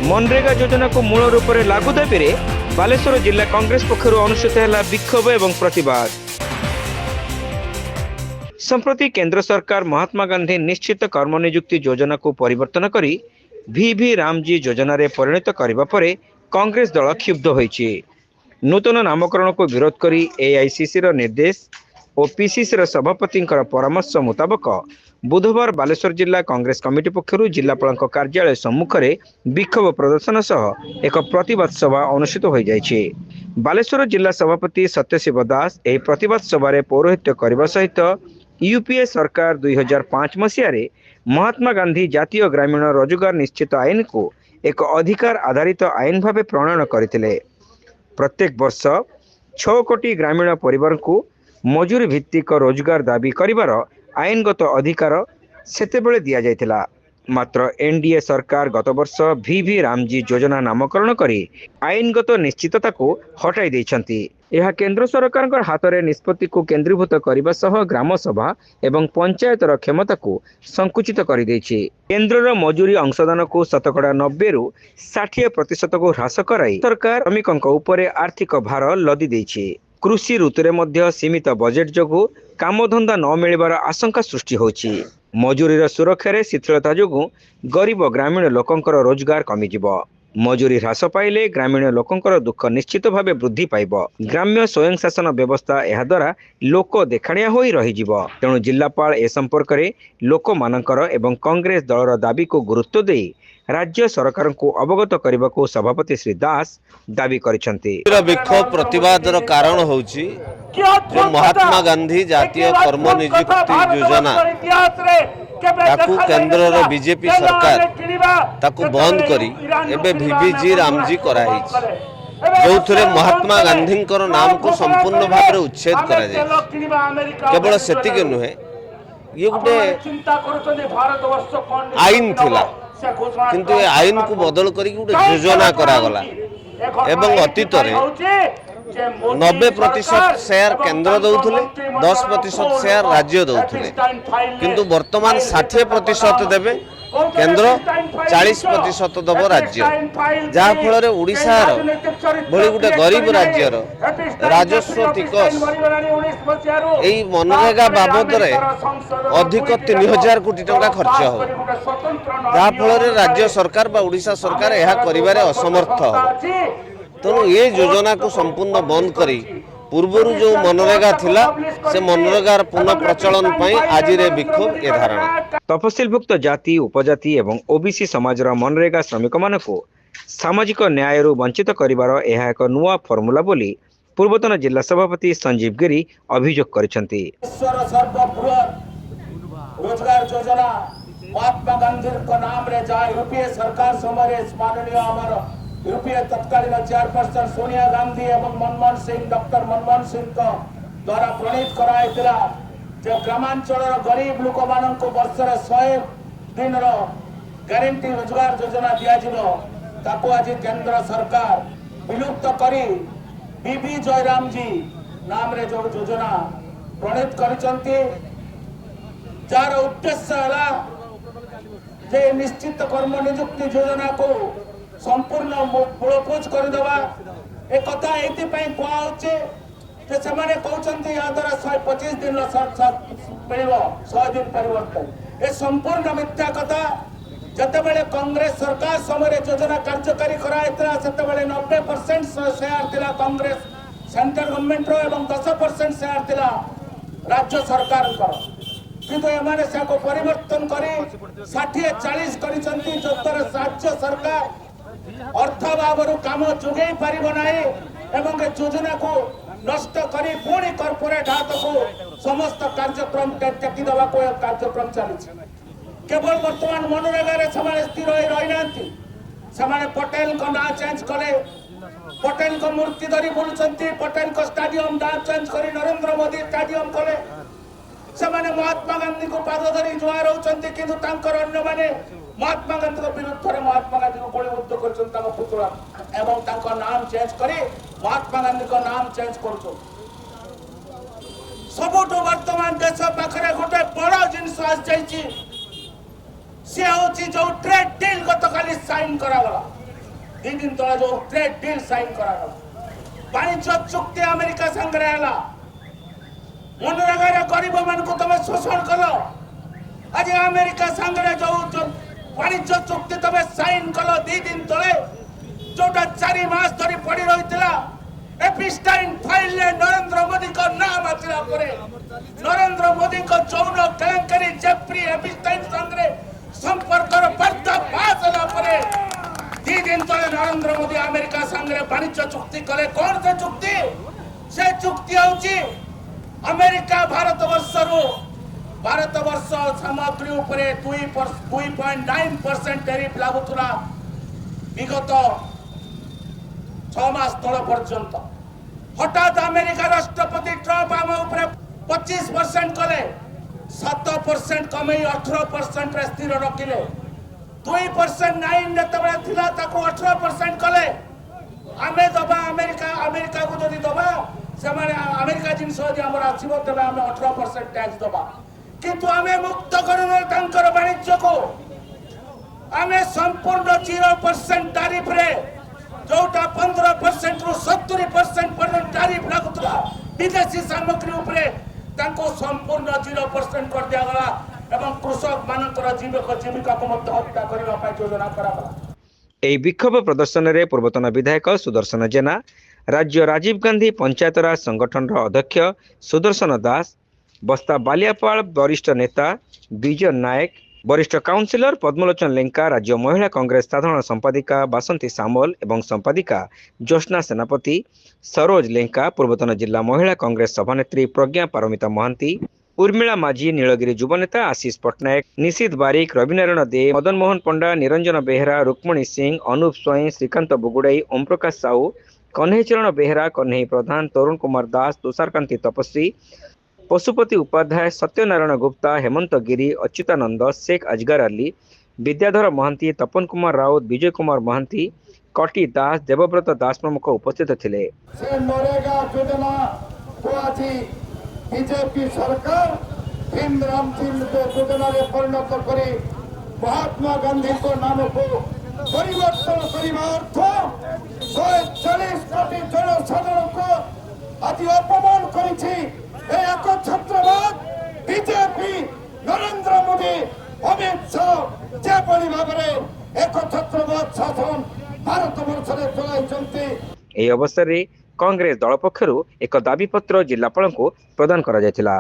मनरेगा योजना को मूल रूप से लागू दाबी रे बालेश्वर जिला कांग्रेस पक्षर अनुष्ठित है विक्षोभ एवं प्रतिवाद। संप्रति केंद्र सरकार महात्मा गांधी निश्चित कर्मनियुक्ति योजना को परिवर्तन करी वी रामजी योजना रे परिणत करने पर कांग्रेस दल क्षुब्ध होइछि। नूतन नामकरण को विरोध करी एआईसीसी रो निर्देश और पीसीसी रो सभापति परामर्श मुताबक बुधवार बालेश्वर जिला कांग्रेस कमिटी पक्षर जिलापाल कार्यालय सम्मुख में विक्षोभ प्रदर्शन सह एक प्रतिवाद सभा अनुष्ठित हो जाइछि। बालेश्वर जिला सभापति सत्यशिव दास यह प्रतिवाद सभा पौरोहित्य करने सहित यूपीए सरकार 2005 मसीह महात्मा गांधी जातीय ग्रामीण रोजगार निश्चित आईन को एक अधिकार आधारित आईन भाव प्रणयन करते। प्रत्येक वर्ष 6 कोटी ग्रामीण परिवार को मजूरी भित्तिक रोजगार दाबी करिवार आईनगत अधिकार सेतेबेले दिया जायतिला। मात्र एनडीए सरकार गत वर्ष वी रामजी योजना नामकरण करी आईनगत निश्चितता को हटाई देइछंती। यह केंद्र सरकार हाथ में निष्पत्ति को केंद्रीभूत करने सह ग्राम सभा एवं पंचायतर क्षमता को संकुचित कर देछि। केंद्रर मजूरी अंशदान को शतकड़ा 90 रु 60% को ह्रास कराई सरकार श्रमिकों उपरे आर्थिक भार लदी देछि। कृषि ऋतुरे मध्य सीमित बजेट जोगु कामधंदा न मिलिबार आशंका सृष्टि होछि। मजूरीर सुरक्षा शिथिलता जोगु गरीब ग्रामीण लोकंकर रोजगार कमिजिब। मजूरी ह्रास पाइले ग्रामीण लोकंकर दुख निश्चित भावे वृद्धि पाइब। ग्राम्य स्वयं शासन व्यवस्था यह द्वारा लोक देखाणिया होई रहिजिब। तेणु जिलापाल ए संपर्क में लोक मानकर एवं कांग्रेस दलर दाबी को गुरुत्व दे राज्य सरकार को अवगत करने को सभापति श्री दास दाबी करिसेंती। विक्षोभ प्रतिवादर कारण होउछि जो महात्मा गांधी जातीय कर्म नियुक्ति योजना ताकू केंद्र बीजेपी सरकार ताकू बंद करी एबे वीवीजी रामजी कराई जो थे महात्मा गांधी नाम को संपूर्ण भाव में उच्छेद करा जाए। केवल सेतिक नुहे ये गोटे आईन थिला किंतु ये आईन को बदल करी गोटे योजना करागला एवं अतीत 90% शेयर केंद्र दौले 10% शेयर राज्य दौले किंतु वर्तमान 60% देवे केंद्र 40% दब राज्य जहा फल ओडिशार भली गोटे गरीब राज्यर राजस्व टिकस यही मनरेगा बाबद अधिक 3000 कोटी टंका खर्च हो जहा फल राज्य सरकार बा ओडिशा सरकार यह करिबारे असमर्थ हो। तेणु ये योजना को संपूर्ण बंद करी पूर्वर जो मनरेगा थिला से मनरेगार पुनः प्रचलन आज विक्षोभ ए धारणा। तपसिलभुक्त जाति उपजाति एवं ओबीसी समाजर मनरेगा श्रमिक मान को सामाजिक न्याय वंचित करिवार यह एक नुआ फर्मुला बोली पूर्वतन जिला सभापति संजीव गिरी अभियोग करिसेंती। रोजगार योजना महात्मा गांधी नाम रे जा यूपीए सरकार समय माननीय आमर यूपीए तत्कालीन चेयरपर्सन सोनिया गांधी एवं मनमोहन सिंह डॉक्टर मनमोहन सिंह द्वारा प्रणीत कराइला जो ग्रामांचल गरीब लोक मान वर्ष 100 दिन गारंटी रोजगार योजना दिजाव आज केंद्र सरकार विलुप्त करी बीबी जयराम जी नाम रे जो योजना प्रणीत करिसंती जार उद्देश्य है निश्चित कर्म नियुक्ति योजना को संपूर्ण मूलपोच करदेवा एक कथा ये कहते या द्वारा 125 दिन मिल 100 दिन परिवर्तन ये संपूर्ण मिथ्या कथा। जितेबाला कांग्रेस सरकार समय योजना कार्यकारी कराइला से 90% शेयर थिला कांग्रेस सेंट्रल गवर्नमेंट एवं 10% शेयर थिला राज्य सरकार किंतु एमाने को परिवर्तन करी 60-40 करिसंती जोतर राज्य सरकार अर्थाभाव काम जोगे पारिब नाही एवं योजना को नष्ट करी पुणी कॉर्पोरेट हाथ को समस्त कार्यक्रम टेकी देवा को कार्यक्रम चली केवल वर्तमान मनरेगा स्थिर रही पटेल को ना चेंज कले पटेल को मूर्ति धरी बुलुंट पटेल को स्टाडियम ना चेंज कर नरेंद्र मोदी स्टाडियम कले से महात्मा गांधी को पाद धरी जुआर होती कि अन्य माने महात्मा गांधी विरुद्ध में महात्मा गांधी को गोलीबद्ध कर पुतला एवं नाम चेंज करी महात्मा गांधी को नाम चेंज कर सबुठ वर्तमान देश पाखे गोटे बड़ जिनस आसी सी हूँ जो ट्रेड डील गत काली साइन करागला ଦି ଦିନ ତଳେ ଯୋଉ ଟ୍ରେଡ୍ ଡିଲ୍ ସାଇନ୍ କରାଗଲା ବାଣିଜ୍ୟ ଚୁକ୍ତି ଆମେରିକା ସାଙ୍ଗରେ ହେଲା ମନରେଗାରେ ଗରିବ ମାନଙ୍କୁ ତମେ ଶୋଷଣ କଲ ଆଜି ଆମେରିକା ସାଙ୍ଗରେ ଯୋଉ ବାଣିଜ୍ୟ ଚୁକ୍ତି ତମେ ସାଇନ୍ କଲ ଦି ଦିନ ତଳେ ଯୋଉଟା 4 ମାସ ଧରି ପଡି ରହିଥିଲା ଏପିଷ୍ଟାଇନ୍ ଫାଇଲରେ ନରେନ୍ଦ୍ର ମୋଦିଙ୍କ ନାମ ଆସିଲା ପରେ ନରେନ୍ଦ୍ର ମୋଦିଙ୍କ ଯୌନ କେଲେଙ୍କାରୀ ଜେଫ୍ରି ଏପିଷ୍ଟାଇନ୍ ସାଙ୍ଗରେ ସମ୍ପର୍କର ପର୍ଦ୍ଦାଫାଶ ହେଲା ପରେ ଦି ଦିନ ତଳେ ନରେନ୍ଦ୍ର ମୋଦି ଆମେରିକା ସାଙ୍ଗରେ ବାଣିଜ୍ୟ ଚୁକ୍ତି କଲେ କଣ ସେ ଚୁକ୍ତି ହେଉଛି ଆମେରିକା ଭାରତ ବର୍ଷ ସାମଗ୍ରୀ ଉପରେ 2.9% ଟେରିଫ ଲାଗୁଥିଲା ବିଗତ 6 ମାସ ତଳ ପର୍ଯ୍ୟନ୍ତ ହଠାତ୍ ଆମେରିକା ରାଷ୍ଟ୍ରପତି ଟ୍ରମ୍ପ ଆମ ଉପରେ 25% କଲେ 7% କମେଇ 18% ରେ ସ୍ଥିର ରଖିଲେ 2% 9 ଯେତେବେଳେ ଥିଲା ତାକୁ 18% କଲେ ଆମେ ଦବା ଆମେରିକା को যদি দবা ସେମାନେ ଆମେରିକା ଜିନିଷ ଯଦି ଆମର ଆସିବ ତେବେ ଆମେ 18% ଟ୍ୟାକ୍ସ ଦବା କିନ୍ତୁ ଆମେ ମୁକ୍ତ କରିଦେଲେ ତାଙ୍କର ବାଣିଜ୍ୟକୁ ଆମେ ସମ୍ପୂର୍ଣ୍ଣ 0% ଟାରିଫରେ जोटा 15% रु 70% पर्यंत टैरिफ लागुला विदेशी सामग्री उपरे तांको संपूर्ण 0% कर दिया गला एवं कृषक मानकर जीविका को मत हत्या करबा पय योजना करागला। ଏହି ବିକ୍ଷୋଭ ପ୍ରଦର୍ଶନରେ ପୂର୍ବତନ ବିଧାୟକ ସୁଦର୍ଶନ ଜେନା, ରାଜ୍ୟ ରାଜୀବ ଗାନ୍ଧୀ ପଞ୍ଚାୟତରାଜ ସଂଗଠନର ଅଧ୍ୟକ୍ଷ ସୁଦର୍ଶନ ଦାସ, ବସ୍ତା ବାଲିଆପାଳ ବରିଷ୍ଠ ନେତା ବିଜୟ ନାୟକ, वरिष्ठ काउंसिलर पद्मलोचन लेंका, राज्य महिला कांग्रेस साधारण संपादिका बासंती सामल एवं संपादिका ज्योत्ना सेनापति, सरोज लेंका, पूर्वतन जिला महिला कांग्रेस सभानेत्री प्रज्ञा पारमिता महांती, उर्मिला माझी, नीलगिरी युवनेता आशीष पट्टनायक, निशित बारिक, रविनारायण दे, मदन मोहन पंडा, निरंजन बेहरा, रुक्मणी सिंह, अनूप स्वईं, श्रीकांत बुगुड़ाई, ओम प्रकाश साहू, कन्हैचरण बेहरा, कन्हई प्रधान, तरुण कुमार दास, तुषारकांति तपस्वी, पशुपति उपाध्याय, सत्यनारायण गुप्ता, हेमंत गिरी, अच्युतानंद, शेख अजगर अली, विद्याधर महांती, तपन कुमार राउत, विजय कुमार महांती, कटी दास, देवव्रत दास प्रमुख उपस्थित थिले। बीजेपी सरकार भीम राम योजना परिणत करी महात्मा गांधी को नाम को परिवर्तन करने अर्थ 140 कोटी जनसाधारण को आज अपमान करी छत्रवाद बीजेपी नरेंद्र मोदी अमित शाह जेपरी भाव में एक छत्रवाद शासन भारत वर्ष में चलाई। ଏହି ଅବସରରେ कांग्रेस दल पक्षर एक दाबी पत्र जिलापाल को प्रदान करा जायतिला।